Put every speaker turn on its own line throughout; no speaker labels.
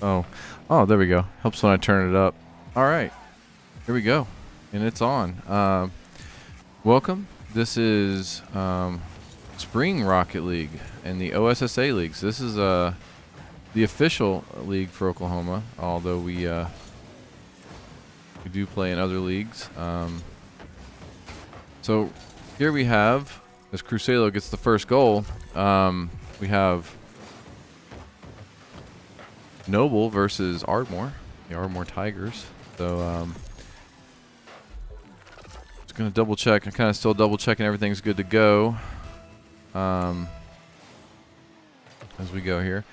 Oh, oh, there we go. Helps when I turn it up. All right, here we go, and it's on. Welcome. This is Spring Rocket League and the OSSA leagues. This is the official league for Oklahoma, although we do play in other leagues. So here we have, as Cruselo gets the first goal, we have Noble versus Ardmore, the Ardmore Tigers. So just gonna double check. I'm kind of still double checking everything's good to go as we go here.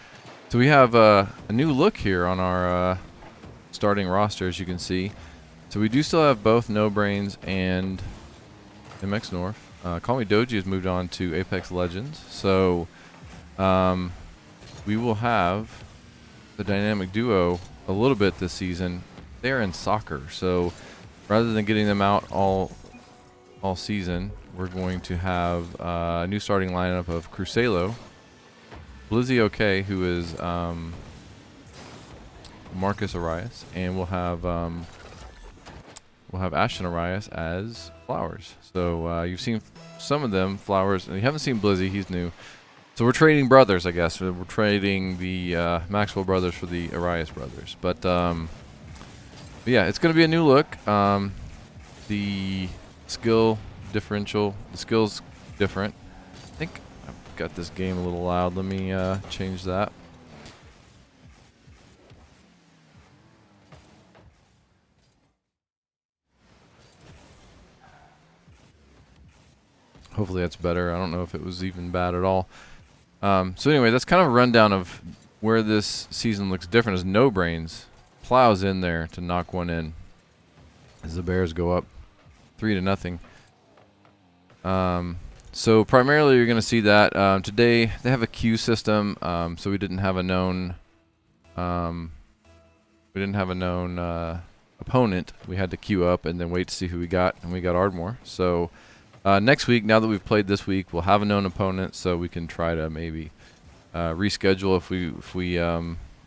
So we have a new look here on our starting roster, as you can see. So we do still have both No Brains and MX North. Call Me Doji has moved on to Apex Legends. So we will have the dynamic duo a little bit this season. They're in soccer, so rather than getting them out all season, we're going to have a new starting lineup of Cruselo, Blizzy OK, who is Marcus Arias, and we'll have Ashton Arias as Flowers. So you've seen some of them, Flowers, and you haven't seen Blizzy. He's new. So we're trading brothers, I guess. We're trading the Maxwell brothers for the Arias brothers. But yeah, it's going to be a new look. The skill differential, the skill's different. I think I've got this game a little loud. Let me change that. Hopefully that's better. I don't know if it was even bad at all. So anyway, that's kind of a rundown of where this season looks different as No Brains plows in there to knock one in as the Bears go up 3-0. So primarily you're going to see that today they have a queue system, so we didn't have a known opponent. We had to queue up and then wait to see who we got, and we got Ardmore. So next week, now that we've played this week, we'll have a known opponent, so we can try to maybe reschedule if we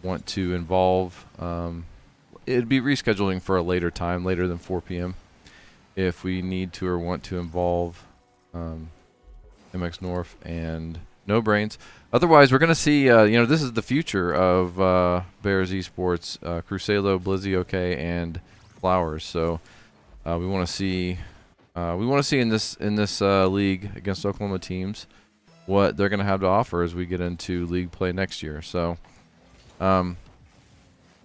want to involve. It'd be rescheduling for a later time, later than 4 p.m. if we need to or want to involve MX North and No Brains. Otherwise, we're going to see, this is the future of Bears esports, Cruselo, Blizzy OK, and Flowers. So we want to see in this league against Oklahoma teams what they're going to have to offer as we get into league play next year. So it'll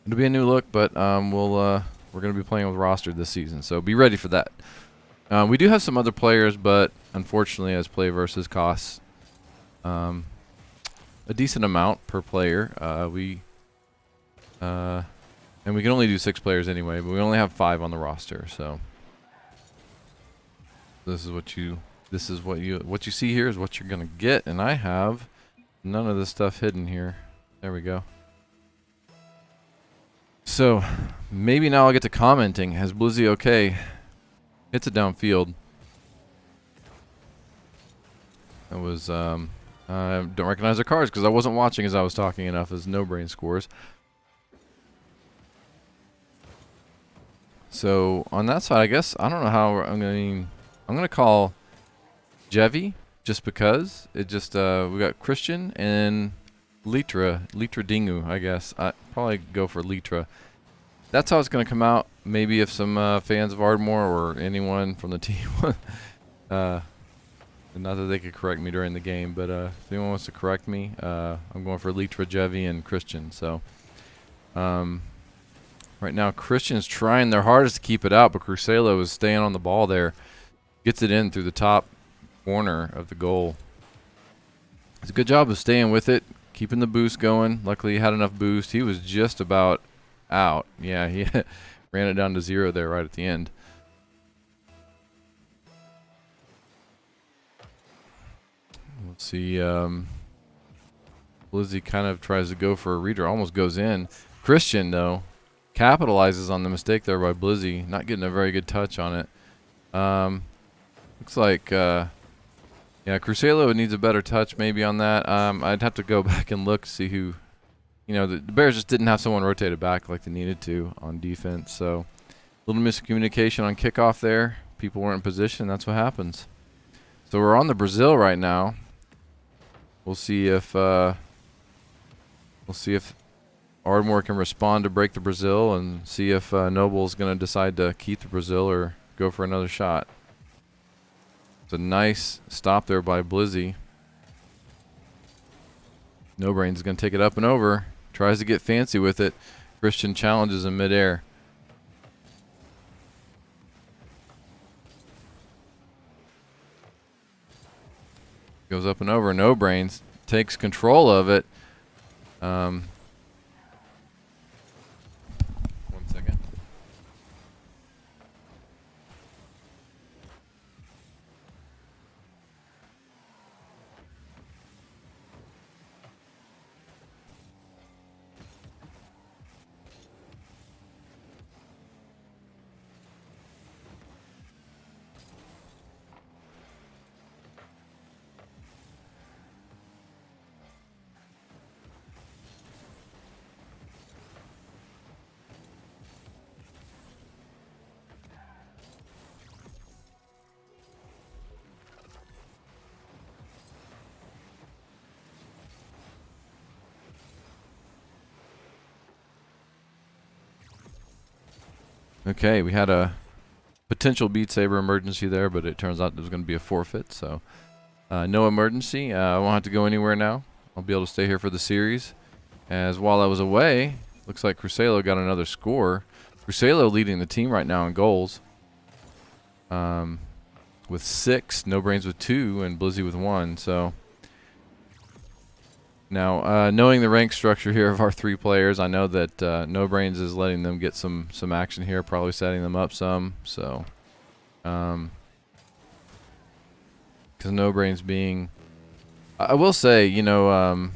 be a new look, but we're going to be playing with roster this season, so be ready for that. We do have some other players, but unfortunately, as play versus costs a decent amount per player, and we can only do 6 players anyway, but we only have 5 on the roster, so. This is what you see here is what you're gonna get, and I have none of this stuff hidden here. There we go. So maybe now I'll get to commenting. Has Blizzy OK hits it downfield? That was I don't recognize the cards because I wasn't watching as I was talking enough as No Brain scores. So on that side, I guess I don't know how I'm gonna call Jevy just because it just we got Christian and Litra Dingu, I guess. I probably go for Litra. That's how it's gonna come out. Maybe if some fans of Ardmore or anyone from the team, not that they could correct me during the game, but if anyone wants to correct me, I'm going for Litra, Jevy, and Christian. So right now Christian's trying their hardest to keep it out, but Cruselo is staying on the ball there. Gets it in through the top corner of the goal. It's a good job of staying with it, keeping the boost going. Luckily, he had enough boost. He was just about out. Yeah, he ran it down to 0 there right at the end. Let's see. Blizzy kind of tries to go for a reader, almost goes in. Christian, though, capitalizes on the mistake there by Blizzy, not getting a very good touch on it. Looks like, yeah, Cruselo needs a better touch maybe on that. I'd have to go back and look to see who you know, the Bears just didn't have someone rotated back like they needed to on defense. So a little miscommunication on kickoff there. People weren't in position. That's what happens. So we're on the Brazil right now. We'll see if Ardmore can respond to break the Brazil, and see if Noble's going to decide to keep the Brazil or go for another shot. It's a nice stop there by Blizzy. No Brains is going to take it up and over. Tries to get fancy with it. Christian challenges in midair. Goes up and over. No Brains takes control of it. 1 second. Okay, we had a potential Beat Saber emergency there, but it turns out there's going to be a forfeit. So no emergency. I won't have to go anywhere now. I'll be able to stay here for the series. As while I was away, looks like Crucelo got another score. Crucelo leading the team right now in goals. With 6, No Brains with 2, and Blizzy with 1. So now, knowing the rank structure here of our 3 players, I know that No Brains is letting them get some action here, probably setting them up some. So, because No Brains being, I will say, you know,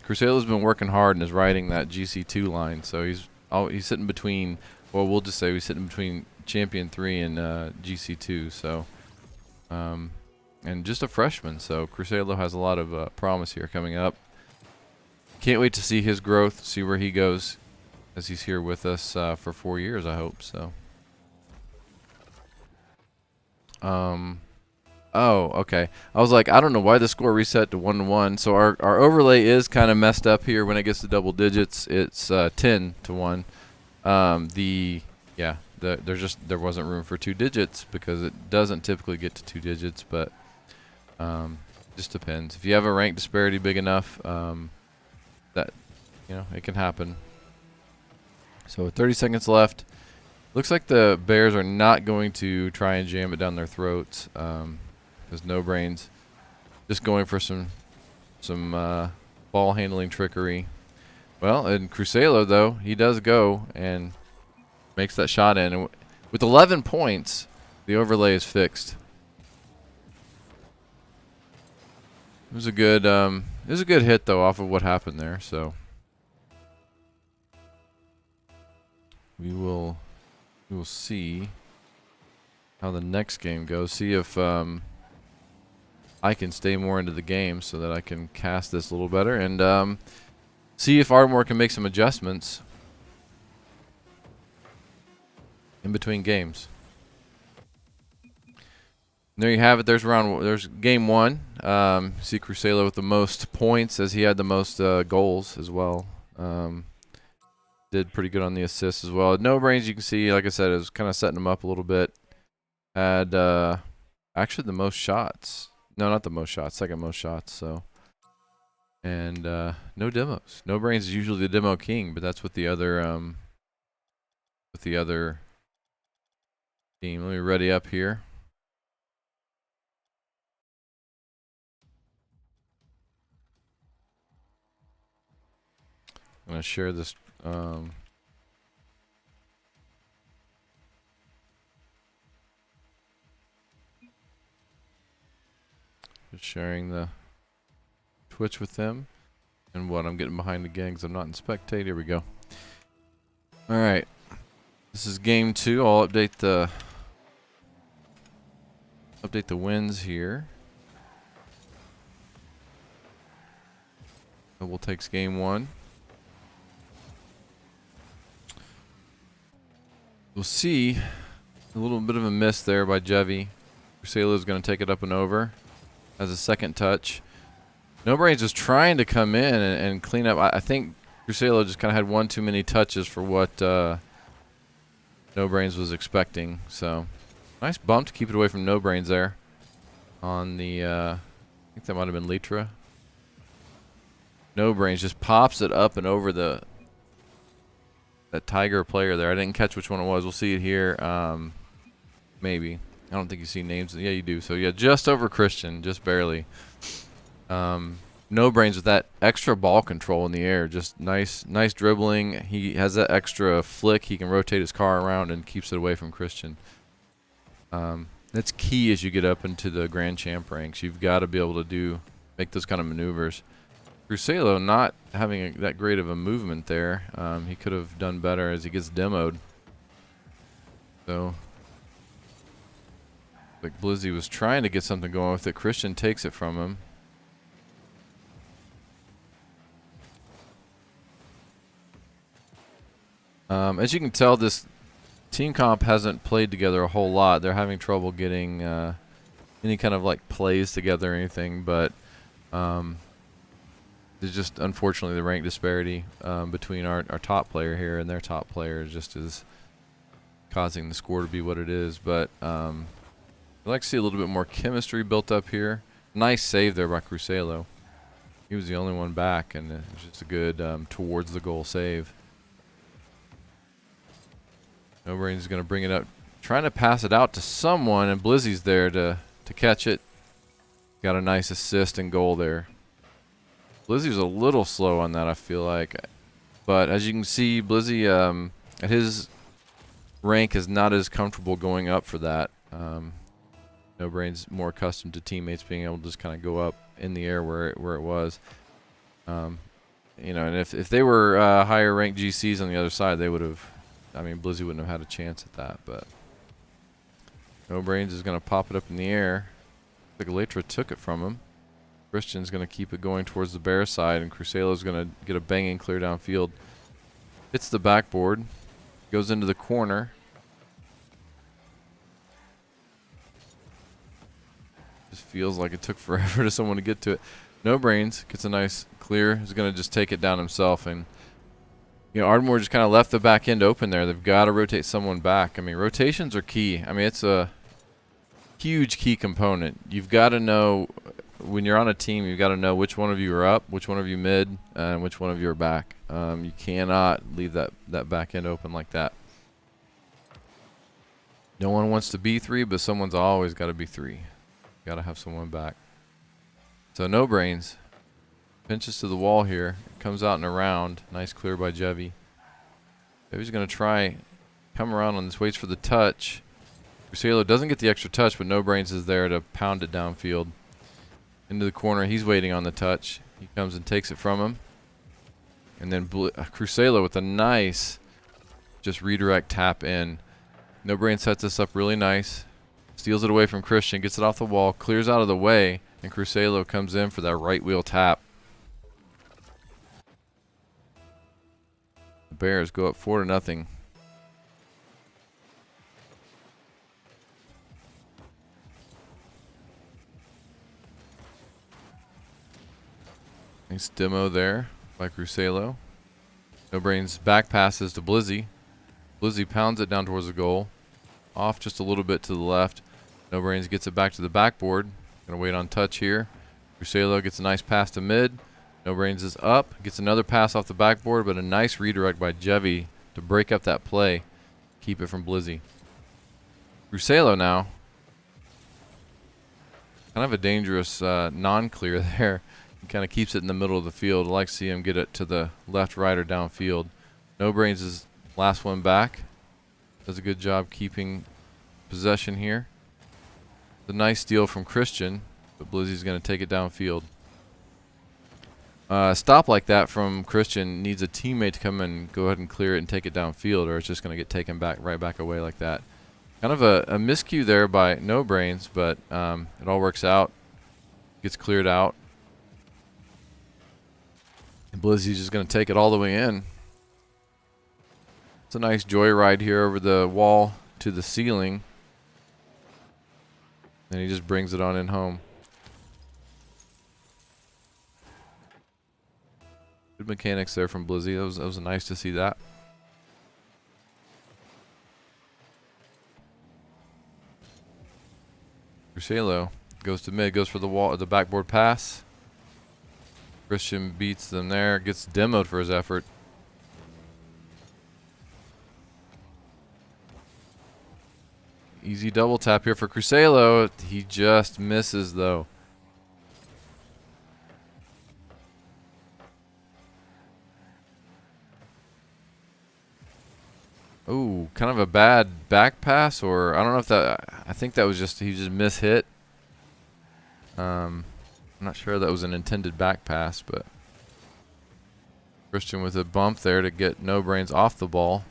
Crusado's been working hard and is riding that GC2 line. So he's sitting between, well, we'll just say he's sitting between Champion 3 and GC2. So, and just a freshman. So Crusado has a lot of promise here coming up. Can't wait to see his growth, see where he goes as he's here with us for 4 years, I hope. So, oh, okay. I was like, I don't know why the score reset to 1-1. So our overlay is kind of messed up here when it gets to double digits. It's 10-1. There wasn't room for 2 digits because it doesn't typically get to 2 digits, but just depends. If you have a rank disparity big enough, that, you know, it can happen. So with 30 seconds left, looks like the Bears are not going to try and jam it down their throats. There's No Brains just going for some ball handling trickery. Well, and Crusalo, though, he does go and makes that shot in. And with 11 points, the overlay is fixed. It was a good hit though off of what happened there. So we will see how the next game goes. See if I can stay more into the game so that I can cast this a little better, and see if Ardmore can make some adjustments in between games. And there you have it. There's game 1. See Crusalo with the most points, as he had the most goals as well. Did pretty good on the assists as well. No Brains, you can see, like I said, it was kind of setting him up a little bit. Had actually the most shots. No, not the most shots. Second most shots. So, and no demos. No Brains is usually the demo king, but that's with the other team. Let me ready up here. I'm gonna share this. Just sharing the Twitch with them. And what, I'm getting behind the gangs. I'm not in spectate. Here we go. All right. This is game 2. I'll update the wins here. Double takes game 1. we'll see. A little bit of a miss there by Jevy. Crusado's going to take it up and over as a second touch. No Brains was trying to come in and clean up. I think Crusado just kind of had one too many touches for what No Brains was expecting. So nice bump to keep it away from No Brains there. On the, I think that might have been Litra. No Brains just pops it up and over that Tiger player there. I didn't catch which one it was. We'll see it here. Maybe. I don't think you see names. Yeah, you do. So yeah, just over Christian, just barely. No Brains with that extra ball control in the air. Just nice dribbling. He has that extra flick. He can rotate his car around and keeps it away from Christian. That's key as you get up into the Grand Champ ranks. You've got to be able to make those kind of maneuvers. Crusado not having that great of a movement there. He could have done better as he gets demoed. So, like Blizzy was trying to get something going with it. Christian takes it from him. As you can tell, this team comp hasn't played together a whole lot. They're having trouble getting any kind of like plays together or anything, but there's just unfortunately the rank disparity between our top player here and their top player just is causing the score to be what it is. But I'd like to see a little bit more chemistry built up here. Nice save there by Crusado. He was the only one back, and it was just a good towards the goal save. No Brains is going to bring it up, trying to pass it out to someone, and Blizzy's there to catch it. Got a nice assist and goal there. Blizzy was a little slow on that, I feel like. But as you can see, Blizzy at his rank is not as comfortable going up for that. No Brains more accustomed to teammates being able to just kind of go up in the air where it was. You know, and if they were higher ranked GCs on the other side, they would have. I mean, Blizzy wouldn't have had a chance at that, but No Brains is going to pop it up in the air. I think Elytra took it from him. Christian's going to keep it going towards the bear side, and Crusado's going to get a banging clear downfield. Hits the backboard, goes into the corner. Just feels like it took forever to someone to get to it. No Brains gets a nice clear. He's going to just take it down himself, and you know, Ardmore just kind of left the back end open there. They've got to rotate someone back. I mean, rotations are key. I mean, it's a huge key component. You've got to know, when you're on a team, you've got to know which one of you are up, which one of you mid, and which one of you are back. You cannot leave that back end open like that. No one wants to be 3, but someone's always got to be 3. Got to have someone back. So No Brains pinches to the wall here. Comes out and around. Nice clear by Jevy. Jevy's going to try come around on this, waits for the touch. Crusado doesn't get the extra touch, but No Brains is there to pound it downfield. Into the corner. He's waiting on the touch. He comes and takes it from him. And then Crusado with a nice just redirect tap in. No Brains sets this up really nice. Steals it away from Christian. Gets it off the wall. Clears out of the way. And Crusado comes in for that right wheel tap. The Bears go up 4-0. Nice demo there by Crusado. No Brains back passes to Blizzy. Blizzy pounds it down towards the goal. Off just a little bit to the left. No Brains gets it back to the backboard. Gonna wait on touch here. Crusado gets a nice pass to mid. No Brains is up. Gets another pass off the backboard, but a nice redirect by Jevy to break up that play. Keep it from Blizzy. Crusado now. Kind of a dangerous non-clear there. He kind of keeps it in the middle of the field. I like to see him get it to the left, right, or downfield. No Brains is last one back. Does a good job keeping possession here. The nice steal from Christian, but Blizzy's going to take it downfield. A stop like that from Christian needs a teammate to come and go ahead and clear it and take it downfield, or it's just going to get taken back right back away like that. Kind of a miscue there by No Brains, but it all works out. Gets cleared out. And Blizzy's just going to take it all the way in. It's a nice joyride here over the wall to the ceiling. And he just brings it on in home. Good mechanics there from Blizzy. That was nice to see that. Crucelo goes to mid, goes for the wall, the backboard pass. Christian beats them there, gets demoed for his effort. Easy double tap here for Crucelo. He just misses though. Ooh, kind of a bad back pass, or I don't know if that. I think that was just he just mishit. I'm not sure that was an intended back pass, but Christian with a bump there to get No Brains off the ball.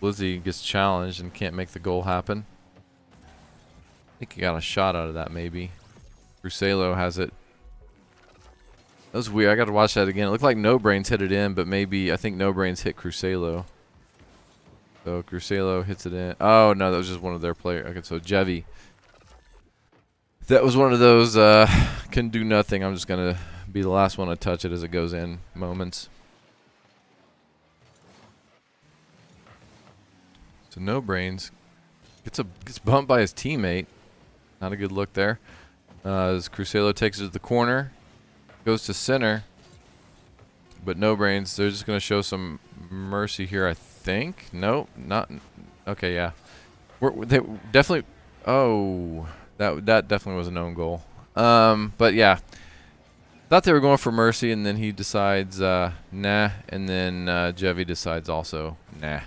Blizzy gets challenged and can't make the goal happen. I think he got a shot out of that maybe. Crucelo has it. That was weird. I got to watch that again. It looked like No Brains hit it in, but maybe I think No Brains hit Crucelo. So Crucelo hits it in. Oh no, that was just one of their players. Okay, so Jevy. That was one of those can do nothing. I'm just gonna be the last one to touch it as it goes in moments. So No Brains gets bumped by his teammate. Not a good look there. As Crucelo takes it to the corner, goes to center, but No Brains. They're just gonna show some mercy here, I think. Nope, not. Okay, yeah. They definitely. Oh, that definitely was a known goal. But yeah, thought they were going for mercy, and then he decides nah, and then Jevy decides also nah,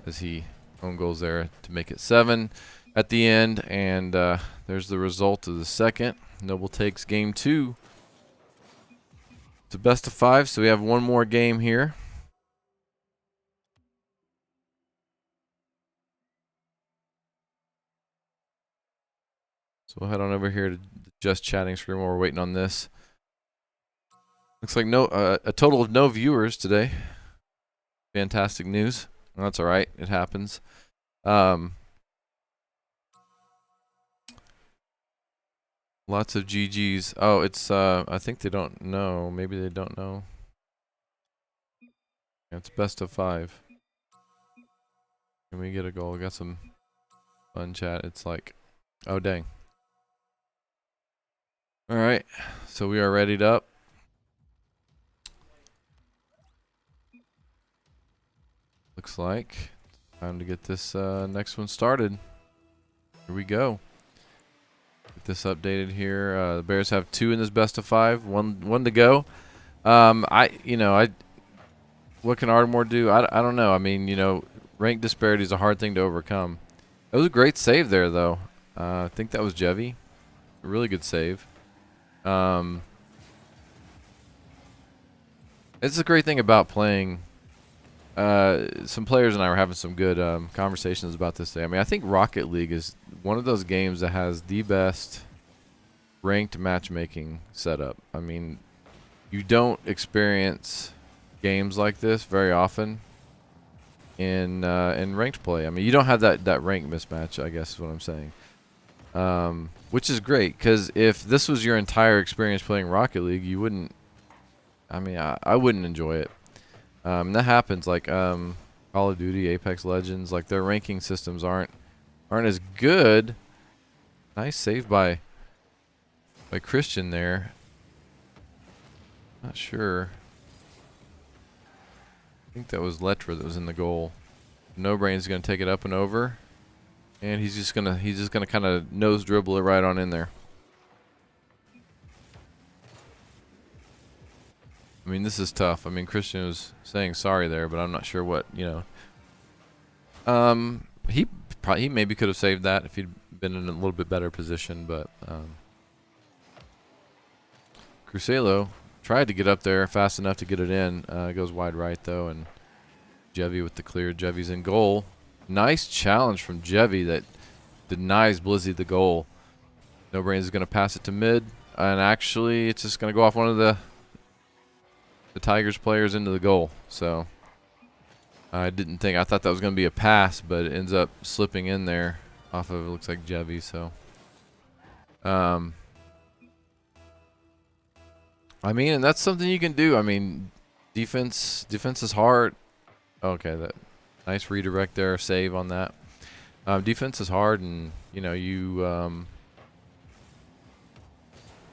as he own goals there to make it 7 at the end, and there's the result of the second. Noble takes game 2. It's a best of 5, so we have one more game here. So we'll head on over here to the just chatting screen while we're waiting on this. Looks like a total of no viewers today. Fantastic news. Well, that's all right. It happens. Lots of GGs. Oh, it's I think they don't know. Maybe they don't know. Yeah, it's best of 5. Can we get a goal? We got some fun chat. It's like, oh dang. All right, so we are readied up. Looks like time to get this next one started. Here we go. Get this updated here. The Bears have 2 in this best of 5. One to go. What can Ardmore do? I don't know. I mean, rank disparity is a hard thing to overcome. It was a great save there, though. I think that was Jevy. A really good save. It's a great thing about playing. Some players and I were having some good conversations about this today. I mean, I think Rocket League is one of those games that has the best ranked matchmaking setup. I mean, you don't experience games like this very often in ranked play. I mean, you don't have that rank mismatch, I guess is what I'm saying. Which is great, because if this was your entire experience playing Rocket League, you wouldn't. I mean, I wouldn't enjoy it. That happens, like Call of Duty, Apex Legends, like their ranking systems aren't as good. Nice save by Christian there. Not sure. I think that was Letra that was in the goal. No Brain's gonna take it up and over, and he's just gonna kind of nose dribble it right on in there. I mean, this is tough. I mean, Christian was saying sorry there, but I'm not sure what, he maybe could have saved that if he'd been in a little bit better position, but Crucelo tried to get up there fast enough to get it in. It goes wide right, though, and Jevy with the clear. Jevy's in goal. Nice challenge from Jevy that denies Blizzy the goal. No Brains is going to pass it to mid, and actually it's just going to go off one of the Tigers players into the goal. So I didn't think. I thought that was going to be a pass, but it ends up slipping in there off of, it looks like Jevy. So, I mean, and that's something you can do. I mean, defense is hard. Okay, that nice redirect there, save on that. Defense is hard, and you know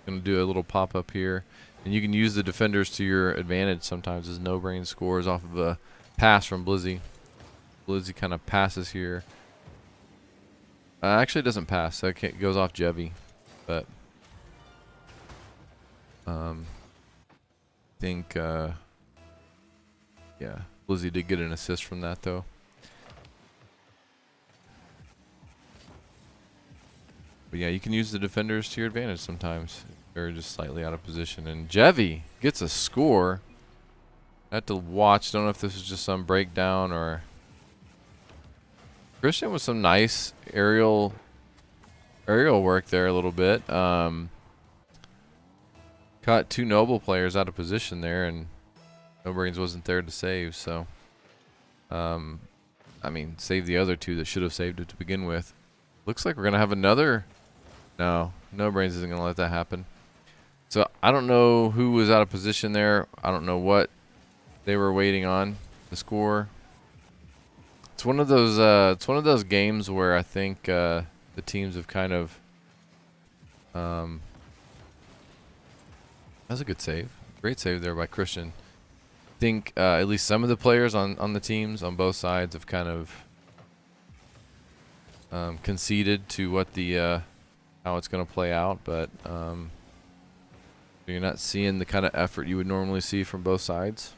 gonna do a little pop up here, and you can use the defenders to your advantage sometimes. As No Brain scores off of a pass from Blizzy. Blizzy kind of passes here. Actually, it doesn't pass. So it goes off Jevy, but think yeah, Blizzy did get an assist from that though. But yeah, you can use the defenders to your advantage sometimes. They're just slightly out of position. And Jevy gets a score. I had to watch. Don't know if this was just some breakdown or Christian with some nice aerial work there a little bit. Caught two Noble players out of position there, and No Brains wasn't there to save. So, I mean, save the other two that should have saved it to begin with. Looks like we're gonna have another. No, No Brains isn't gonna let that happen. So I don't know who was out of position there. I don't know what they were waiting on to score. It's one of those games where I think the teams have kind of. That's a good save. Great save there by Christian. I think at least some of the players on the teams on both sides have kind of conceded to what the how it's going to play out, but you're not seeing the kind of effort you would normally see from both sides.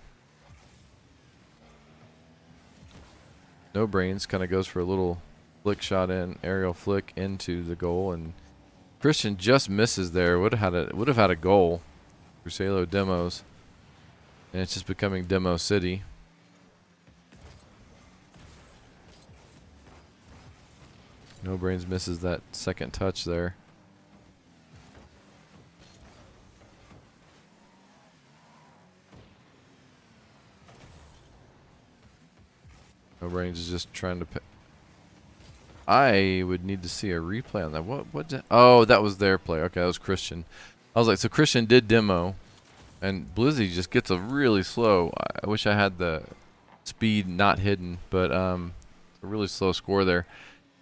No Brains kind of goes for a little flick shot in, aerial flick into the goal, and Christian just misses there. Would have had a goal. Crucelo demos, and it's just becoming Demo City. No Brains misses that second touch there. No Brains is just trying to. I would need to see a replay on that. What? Oh, that was their play. Okay, that was Christian. I was like, so Christian did demo, and Blizzy just gets a really slow. I wish I had the speed not hidden, but a really slow score there.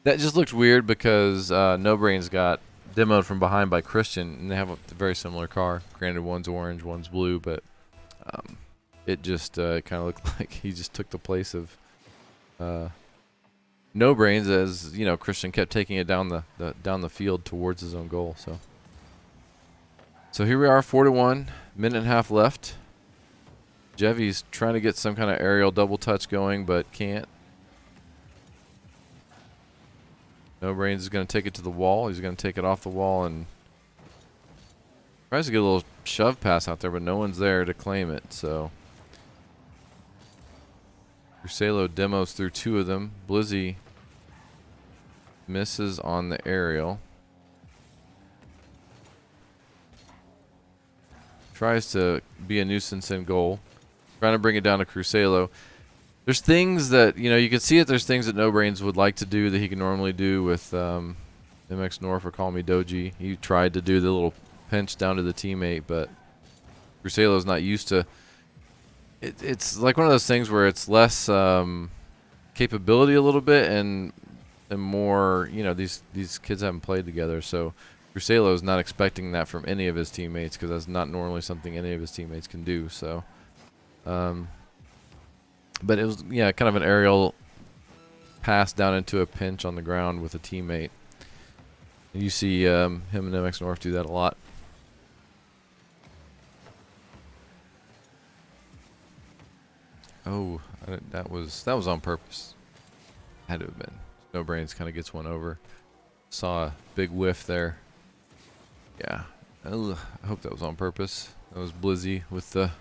That just looked weird because No Brains got demoed from behind by Christian, and they have a very similar car. Granted, one's orange, one's blue, but it just kind of looked like he just took the place of No Brains, as you know, Christian kept taking it down the field towards his own goal. So here we are, 4-1, minute and a half left. Jevy's trying to get some kind of aerial double touch going, but can't. No Brains is going to take it to the wall. He's going to take it off the wall and tries to get a little shove pass out there, but no one's there to claim it. So Crucelo demos through two of them. Blizzy misses on the aerial. Tries to be a nuisance in goal. Trying to bring it down to Crucelo. There's things that, you know, you can see it. There's things that No Brains would like to do that he can normally do with MX North or Call Me Doji. He tried to do the little pinch down to the teammate, but Crucelo's not used to. It's like one of those things where it's less capability a little bit and more, you know, these kids haven't played together, so Crucelo's not expecting that from any of his teammates because that's not normally something any of his teammates can do. So, but it was, yeah, kind of an aerial pass down into a pinch on the ground with a teammate. And you see him and MX North do that a lot. Oh, that was on purpose. Had to have been. No Brains kind of gets one over. Saw a big whiff there. Yeah, I hope that was on purpose. That was Blizzy with the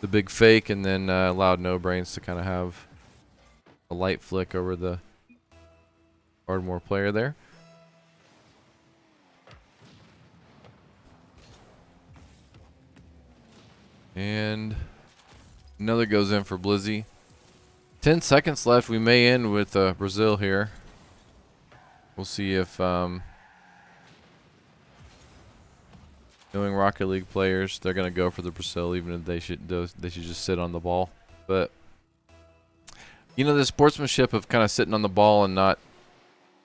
big fake, and then allowed No Brains to kind of have a light flick over the Ardmore player there. And another goes in for Blizzy. 10 seconds left. We may end with Brazil here. We'll see if knowing Rocket League players, they're gonna go for the Brazil, even if they should just sit on the ball. But you know, the sportsmanship of kind of sitting on the ball and not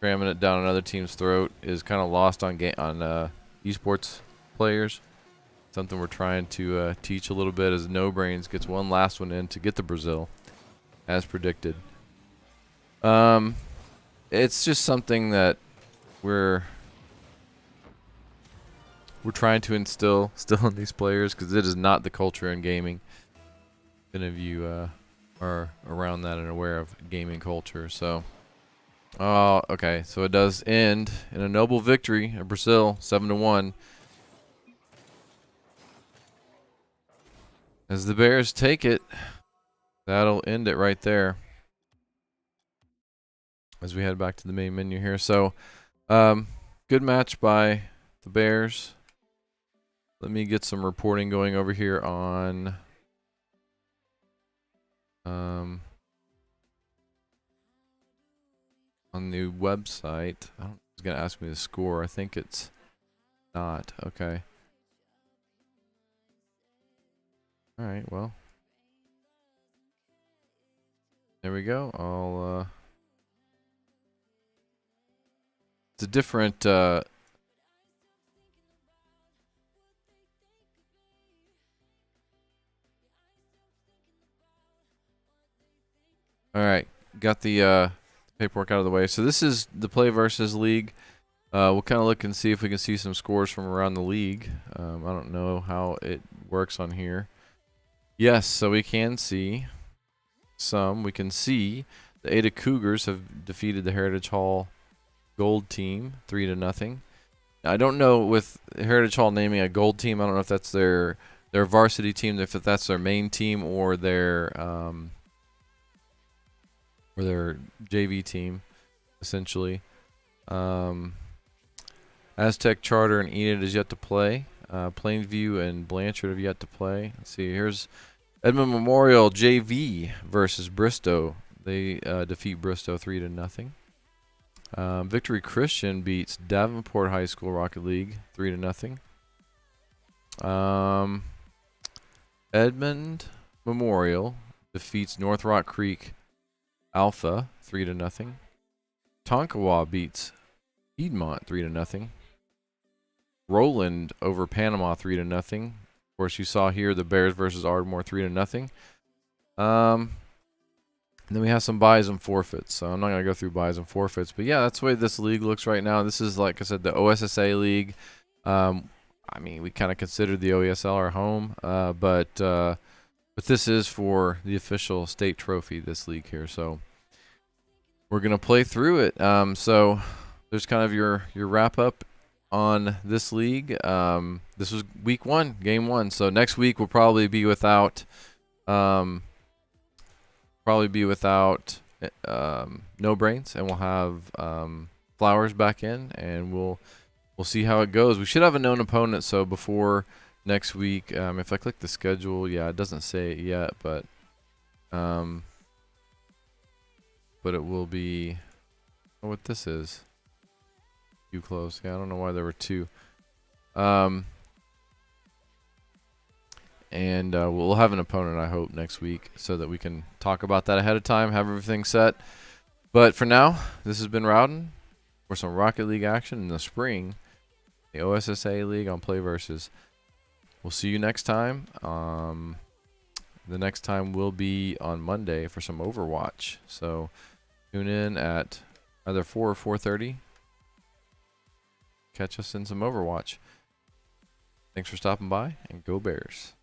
cramming it down another team's throat is kind of lost on esports players. Something we're trying to teach a little bit as No Brains gets one last one in to get the Brazil, as predicted. It's just something that we're trying to instill still in these players, because it is not the culture in gaming. If any of you are around that and aware of gaming culture, so. Oh, okay. So it does end in a noble victory of Brazil, 7-1. As the Bears take it, that'll end it right there. As we head back to the main menu here. So, good match by the Bears. Let me get some reporting going over here on the website. I don't, it's gonna ask me the score. I think it's not. Okay. All right. Well, there we go. I'll. It's a different. All right. Got the paperwork out of the way. So this is the Play versus League. We'll kind of look and see if we can see some scores from around the league. I don't know how it works on here. Yes, so we can see some. We can see the Ada Cougars have defeated the Heritage Hall Gold team 3-0. Now, I don't know with Heritage Hall naming a gold team. I don't know if that's their varsity team, if that's their main team, or their JV team, essentially. Aztec Charter and Enid is yet to play. Plainview and Blanchard have yet to play. Let's see. Here's Edmond Memorial JV versus Bristow. They defeat Bristow 3-0. Victory Christian beats Davenport High School Rocket League 3-0. Edmond Memorial defeats North Rock Creek Alpha 3-0. Tonkawa beats Piedmont 3-0. Roland over Panama 3-0. Of course, you saw here the Bears versus Ardmore 3-0. And then we have some buys and forfeits. So I'm not going to go through buys and forfeits. But yeah, that's the way this league looks right now. This is, like I said, the OSSA league. I mean, we kind of considered the OESL our home. But this is for the official state trophy, this league here. So we're going to play through it. So there's kind of your wrap up on this league. This was week 1, game 1. So next week we'll probably be without No Brains, and we'll have Flowers back in, and we'll see how it goes. We should have a known opponent, so before next week, if I click the schedule, yeah, it doesn't say it yet, but it will be. Oh, what this is? Too close. Yeah, I don't know why there were 2. And we'll have an opponent, I hope, next week, so that we can talk about that ahead of time, have everything set. But for now, this has been Rowden for some Rocket League action in the spring, the OSSA League on Play Versus. We'll see you next time. The next time will be on Monday for some Overwatch. So tune in at either 4 or 4:30. Catch us in some Overwatch. Thanks for stopping by, and go Bears.